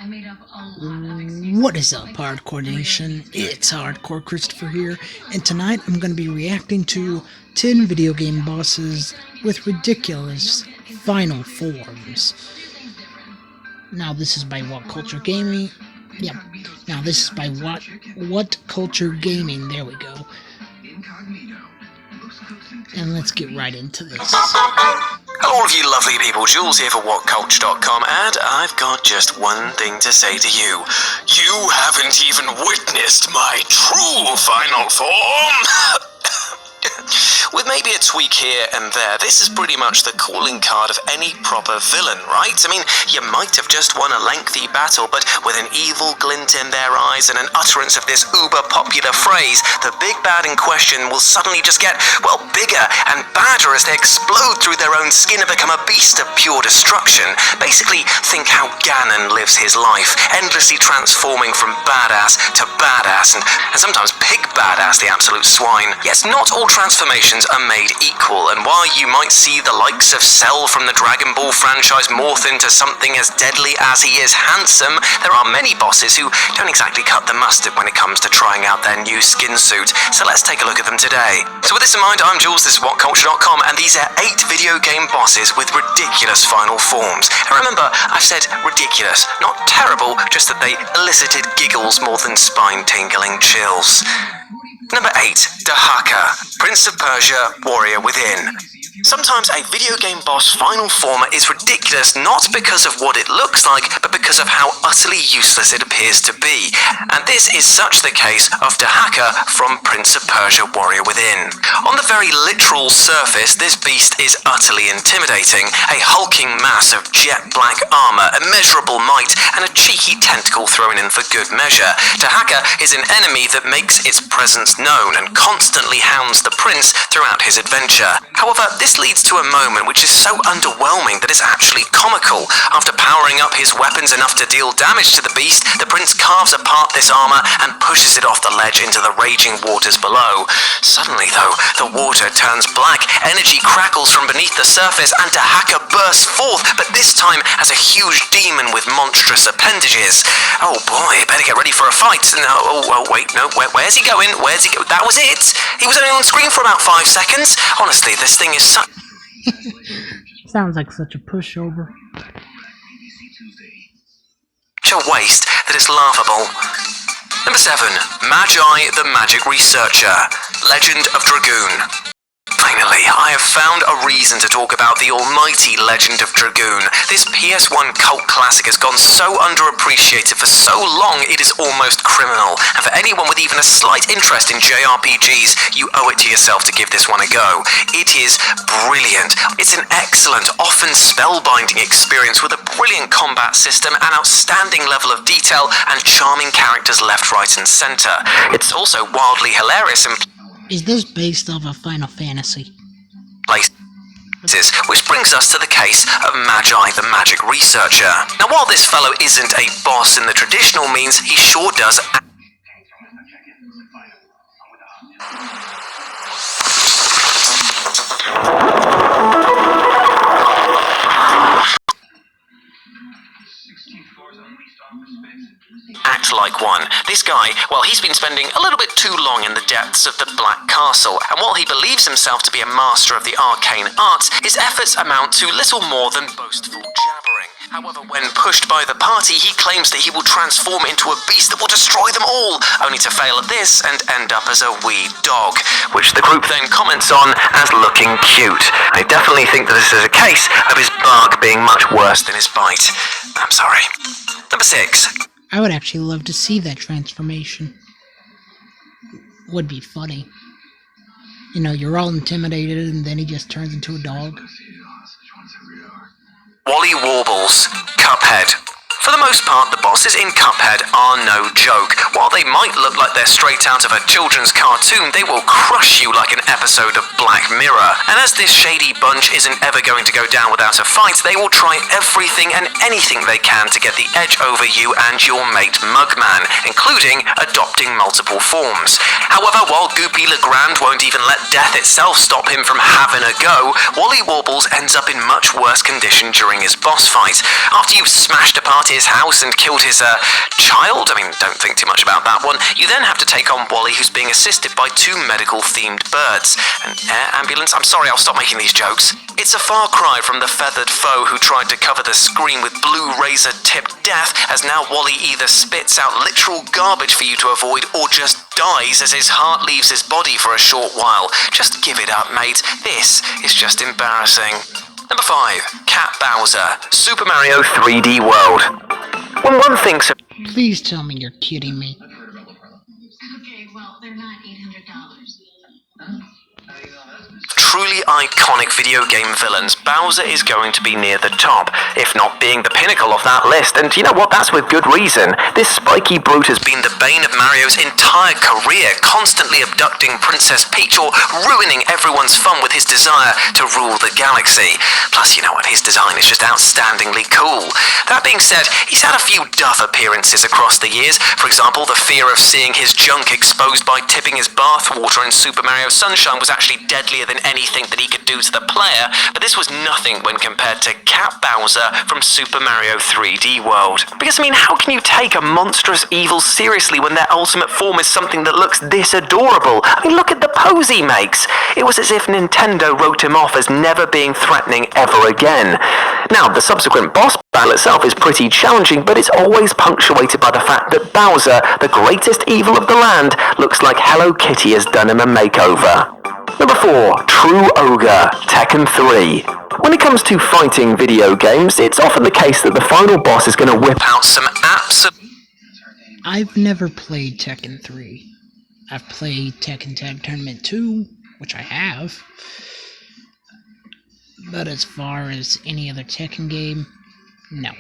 What is up, Hardcore Nation? It's Hardcore Christopher here, and tonight I'm going to be reacting to 10 video game bosses with ridiculous final forms. Now this is by What Culture Gaming. Yep. Now this is by What Culture Gaming. There we go. And let's get right into this. Hello all of you lovely people, Jules here for WhatCulture.com, and I've got just one thing to say to you. You haven't even witnessed my true final form! With maybe a tweak here and there, this is pretty much the calling card of any proper villain, right? I mean, you might have just won a lengthy battle, but with an evil glint in their eyes and an utterance of this uber-popular phrase, the big bad in question will suddenly just get, well, bigger and badder as they explode through their own skin and become a beast of pure destruction. Basically, think how Ganon lives his life, endlessly transforming from badass to badass, and sometimes pig badass, the absolute swine. Yes, not all transformations are made equal, and while you might see the likes of Cell from the Dragon Ball franchise morph into something as deadly as he is handsome, there are many bosses who don't exactly cut the mustard when it comes to trying out their new skin suit, so let's take a look at them today. So with this in mind, I'm Jules, this is WhatCulture.com, and these are 8 video game bosses with ridiculous final forms. And remember, I've said ridiculous, not terrible, just that they elicited giggles more than spine-tingling chills. Number 8, Dahaka, Prince of Persia, Warrior Within. Sometimes a video game boss final form is ridiculous not because of what it looks like, but because of how utterly useless it appears to be. And this is such the case of Dahaka from Prince of Persia Warrior Within. On the very literal surface, this beast is utterly intimidating, a hulking mass of jet black armor, immeasurable might, and a cheeky tentacle thrown in for good measure. Dahaka is an enemy that makes its presence known and constantly hounds the prince throughout his adventure. However, this leads to a moment which is so underwhelming that it's actually comical. After powering up his weapons enough to deal damage to the beast, the prince carves apart this armor and pushes it off the ledge into the raging waters below. Suddenly, though, the water turns black, energy crackles from beneath the surface, and Dahaka bursts forth, but this time as a huge demon with monstrous appendages. Oh boy, better get ready for a fight. No, wait, no, where's he going? Where's he go? That was it? He was only on screen for about 5 seconds? Honestly, this thing is such Sounds like such a pushover. a waste that it's laughable. Number 7, Magi the Magic Researcher, Legend of Dragoon. Finally, I have found a reason to talk about the almighty Legend of Dragoon. This PS1 cult classic has gone so underappreciated for so long it is almost criminal. And for anyone with even a slight interest in JRPGs, you owe it to yourself to give this one a go. It is brilliant. It's an excellent, often spellbinding experience with a brilliant combat system, an outstanding level of detail, and charming characters left, right, and center. It's also wildly hilarious and Is this based off of Final Fantasy? places, which brings us to the case of Magi the Magic Researcher. Now while this fellow isn't a boss in the traditional means, he sure does act like one. This guy, well, he's been spending a little bit too long in the depths of the Black Castle, and while he believes himself to be a master of the arcane arts, his efforts amount to little more than boastful jabbering. However, when pushed by the party, he claims that he will transform into a beast that will destroy them all, only to fail at this and end up as a wee dog, which the group then comments on as looking cute. I definitely think that this is a case of his bark being much worse than his bite. I'm sorry. Number 6. I would actually love to see that transformation. Would be funny. You know, you're all intimidated and then he just turns into a dog. Wally Warbles, Cuphead. For the most part, the bosses in Cuphead are no joke. While they might look like they're straight out of a children's cartoon, they will crush you like an episode of Black Mirror. And as this shady bunch isn't ever going to go down without a fight, they will try everything and anything they can to get the edge over you and your mate Mugman, including adopting multiple forms. However, while Goopy Legrand won't even let death itself stop him from having a go, Wally Warbles ends up in much worse condition during his boss fight. After you've smashed a party his house and killed his, child. I mean, don't think too much about that one. You then have to take on Wally, who's being assisted by two medical-themed birds. An air ambulance? I'm sorry, I'll stop making these jokes. It's a far cry from the feathered foe who tried to cover the screen with blue razor-tipped death, as now Wally either spits out literal garbage for you to avoid or just dies as his heart leaves his body for a short while. Just give it up, mate. This is just embarrassing. Number 5. Cat Bowser, Super Mario 3D World. When one thinks of... Please tell me you're kidding me. Okay, well, they're not $800. Truly iconic video game villains, Bowser is going to be near the top, if not being the pinnacle of that list, and you know what, that's with good reason. This spiky brute has been the bane of Mario's entire career, constantly abducting Princess Peach or ruining everyone's fun with his desire to rule the galaxy. Plus, you know what, his design is just outstandingly cool. That being said, he's had a few duff appearances across the years. For example, the fear of seeing his junk exposed by tipping his bathwater in Super Mario Sunshine was actually deadlier than anything that he could do to the player, but this was nothing when compared to Cat Bowser from Super Mario 3D World. Because, I mean, how can you take a monstrous evil seriously when their ultimate form is something that looks this adorable? I mean, look at the pose he makes. It was as if Nintendo wrote him off as never being threatening ever again. Now, the subsequent boss battle itself is pretty challenging, but it's always punctuated by the fact that Bowser, the greatest evil of the land, looks like Hello Kitty has done him a makeover. Number 4. True Ogre, Tekken 3. When it comes to fighting video games, it's often the case that the final boss is going to whip out some absolute... I've never played Tekken 3. I've played Tekken Tag Tournament 2, which I have. But as far as any other Tekken game, no.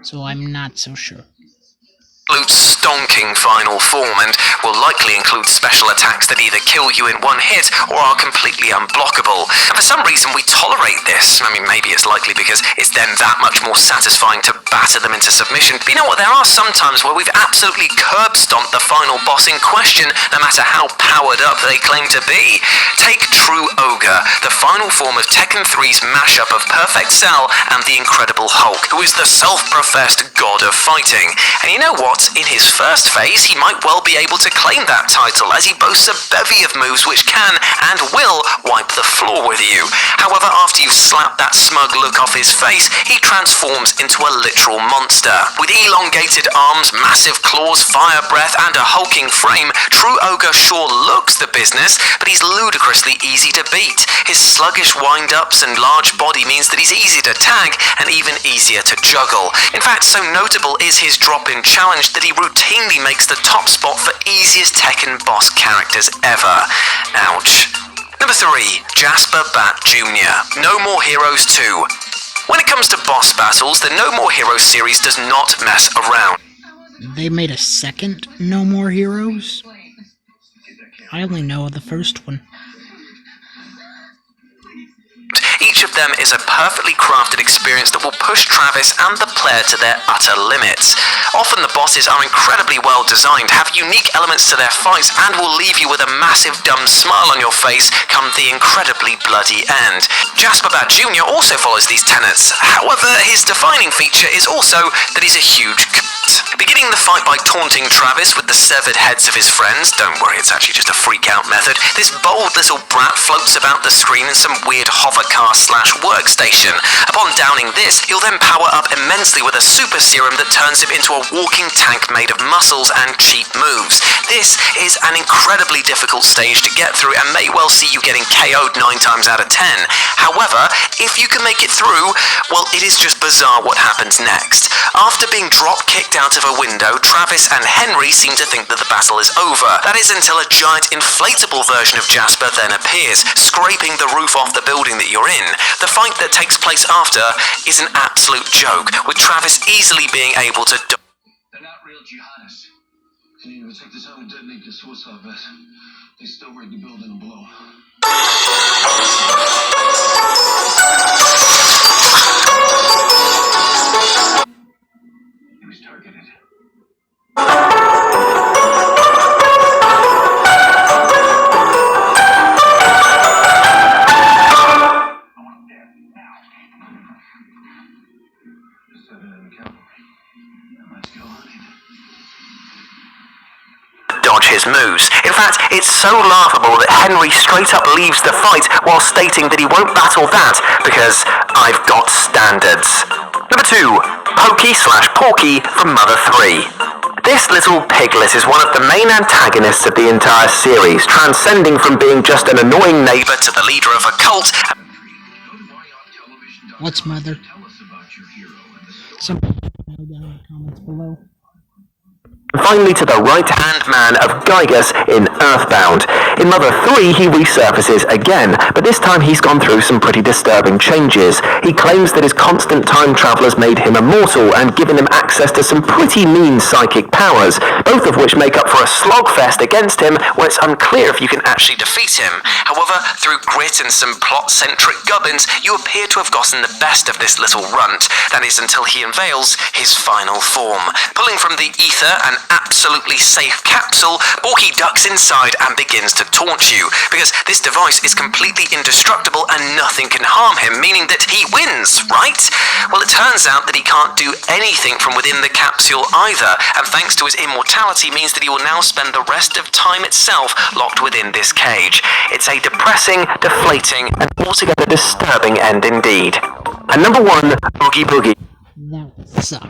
So I'm not so sure. Stonking final form and will likely include special attacks that either kill you in one hit or are completely unblockable. And for some reason we tolerate this. I mean, maybe it's likely because it's then that much more satisfying to batter them into submission. But you know what, there are some times where we've absolutely curb-stomped the final boss in question, no matter how powered up they claim to be. Take True Ogre, the final form of Tekken 3's mashup of Perfect Cell and the Incredible Hulk, who is the self-professed god of fighting. And you know what? In his first phase, he might well be able to claim that title, as he boasts a bevy of moves which can and will wipe the floor with you. However, after you've slapped that smug look off his face, he transforms into a literal monster. With elongated arms, massive claws, fire breath, and a hulking frame, True Ogre sure looks the business, but he's ludicrously easy to beat. His sluggish wind-ups and large body means that he's easy to tag and even easier to juggle. In fact, so notable is his drop-in challenge that he routinely makes the top spot for easiest Tekken boss characters ever. Ouch. Number 3. Jasper Bat Jr. No More Heroes 2. When it comes to boss battles, the No More Heroes series does not mess around. They made a second No More Heroes? I only know of the first one. Each of them is a perfectly crafted experience that will push Travis and the player to their utter limits. Often the bosses are incredibly well designed, have unique elements to their fights, and will leave you with a massive dumb smile on your face come the incredibly bloody end. Jasper Bat Jr. also follows these tenets. However, his defining feature is also that he's a huge cunt. Beginning the fight by taunting Travis with the severed heads of his friends, don't worry, it's actually just a freak-out method, this bold little brat floats about the screen in some weird hovercar/workstation. Upon downing this, he'll then power up immensely with a super serum that turns him into a walking tank made of muscles and cheap moves. This is an incredibly difficult stage to get through and may well see you getting KO'd 9 times out of 10. However, if you can make it through, well, it is just bizarre what happens next. After being drop-kicked out of a window, Travis and Henry seem to think that the battle is over. That is until a giant inflatable version of Jasper then appears, scraping the roof off the building that you're in. The fight that takes place after is an absolute joke, with Travis easily being able to... They're not real jihadists. Can't even take the time to detonate the suicide vest. They still ready to build in a blow. He was targeted. I want him dead now. 7 in the count. his moves. In fact, it's so laughable that Henry straight up leaves the fight while stating that he won't battle that because I've got standards. Number 2, Pokey/Porky from Mother 3. This little piglet is one of the main antagonists of the entire series, transcending from being just an annoying neighbor to the leader of a cult. What's Mother? Some know down in the comments below. And finally to the right-hand man of Gygus in Earthbound. In Mother 3, he resurfaces again, but this time he's gone through some pretty disturbing changes. He claims that his constant time travel has made him immortal and given him access to some pretty mean psychic powers, both of which make up for a slogfest against him where it's unclear if you can actually defeat him. However, through grit and some plot-centric gubbins, you appear to have gotten the best of this little runt. That is until he unveils his final form. Pulling from the ether an absolutely safe capsule, Porky ducks inside and begins to taunt you, because this device is completely indestructible and nothing can harm him, meaning that he wins, right? Well, it turns out that he can't do anything from within the capsule either, and thanks to his immortality means that he will now spend the rest of time itself locked within this cage. It's a depressing, deflating, and altogether disturbing end indeed. And number 1, Oogie Boogie. That sucks.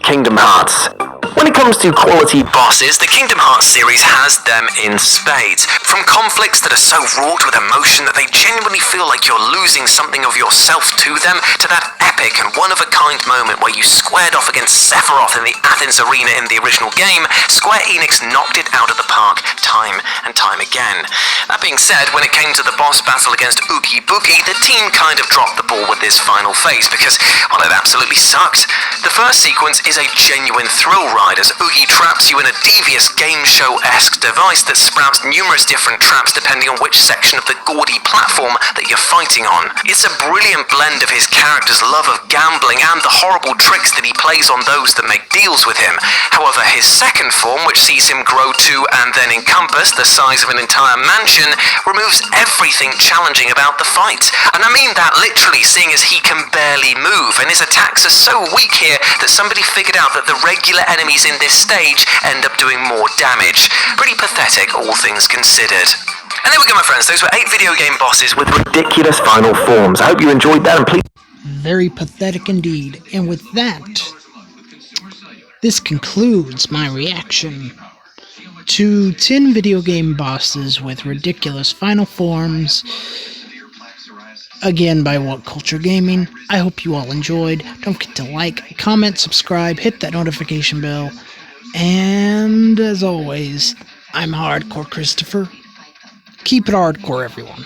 Kingdom Hearts. When it comes to quality bosses, the Kingdom Hearts series has them in spades. From conflicts that are so wrought with emotion that they genuinely feel like you're losing something of yourself to them, to that epic and one-of-a-kind moment where you squared off against Sephiroth in the Athens arena in the original game, Square Enix knocked it out of the park time and time again. That being said, when it came to the boss battle against Oogie Boogie, the team kind of dropped the ball with this final phase because, well, it absolutely sucked. The first sequence is a genuine thrill ride as Oogie traps you in a devious game show-esque device that sprouts numerous different traps depending on which section of the gaudy platform that you're fighting on. It's a brilliant blend of his character's love of gambling and the horrible tricks that he plays on those that make deals with him. However, his second form, which sees him grow to and then encompass the size of an entire mansion, removes everything challenging about the fight. And I mean that literally, seeing as he can barely move, and his attacks are so weak here that somebody figured out that the regular enemies in this stage end up doing more damage. Pretty pathetic, all things considered. And there we go, my friends. Those were 8 video game bosses with ridiculous final forms. I hope you enjoyed that, and please... Very pathetic indeed. And with that, this concludes my reaction to 10 video game bosses with ridiculous final forms, again by What Culture Gaming. I hope you all enjoyed. Don't forget to like, comment, subscribe, hit that notification bell, and as always, I'm Hardcore Christopher. Keep it hardcore, everyone.